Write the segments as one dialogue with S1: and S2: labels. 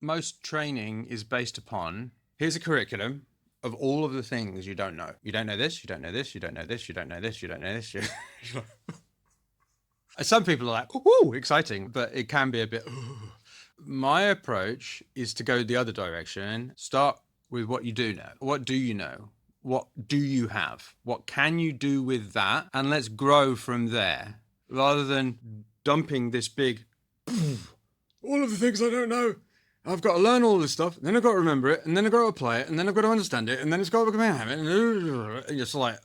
S1: most training is based upon, here's a curriculum of all of the things you don't know. You don't know this, you don't know this, you don't know this, you don't know this, you don't know this. Some people are like, ooh, exciting, but it can be a bit, ooh. My approach is to go the other direction. Start with what you do know. What do you know? What do you have? What can you do with that? And let's grow from there rather than dumping this big, all of the things I don't know. I've got to learn all this stuff, then I've got to remember it, and then I've got to apply it, and then I've got to understand it, and then it's got to become a habit. And it's like,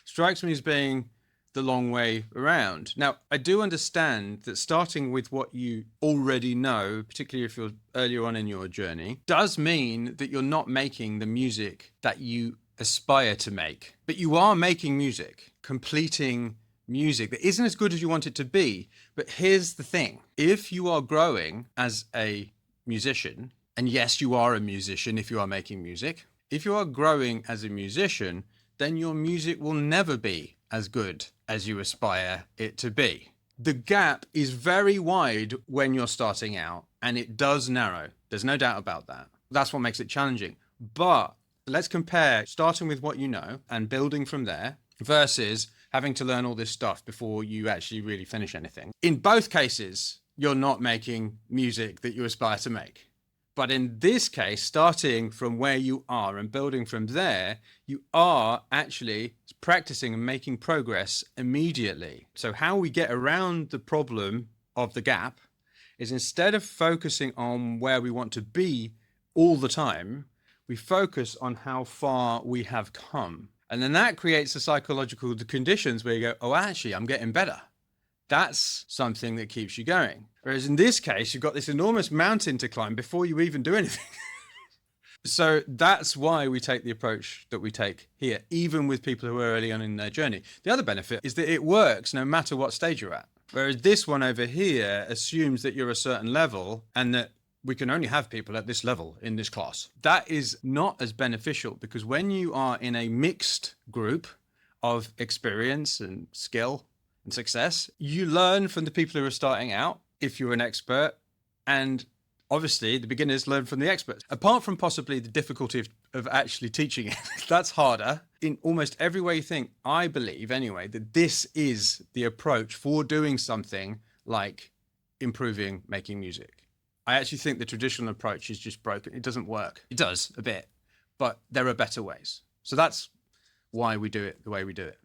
S1: strikes me as being the long way around. Now, I do understand that starting with what you already know, particularly if you're earlier on in your journey, does mean that you're not making the music that you aspire to make. But you are making music, completing music that isn't as good as you want it to be. But here's the thing. If you are growing as a musician, and yes, you are a musician if you are making music, if you are growing as a musician, then your music will never be as good as you aspire it to be. The gap is very wide when you're starting out, and it does narrow. There's no doubt about that. That's what makes it challenging. But let's compare starting with what you know and building from there versus having to learn all this stuff before you actually really finish anything. In both cases, you're not making music that you aspire to make. But in this case, starting from where you are and building from there, you are actually practicing and making progress immediately. So how we get around the problem of the gap is, instead of focusing on where we want to be all the time, we focus on how far we have come. And then that creates the psychological conditions where you go, oh, actually, I'm getting better. That's something that keeps you going. Whereas in this case, you've got this enormous mountain to climb before you even do anything. So that's why we take the approach that we take here, even with people who are early on in their journey. The other benefit is that it works no matter what stage you're at. Whereas this one over here assumes that you're a certain level and that we can only have people at this level in this class. That is not as beneficial, because when you are in a mixed group of experience and skill and success, you learn from the people who are starting out if you're an expert, and obviously the beginners learn from the experts. Apart from possibly the difficulty of actually teaching it, that's harder. In almost every way you think, I believe anyway, that this is the approach for doing something like improving making music. I actually think the traditional approach is just broken. It doesn't work. It does a bit, but there are better ways. So that's why we do it the way we do it.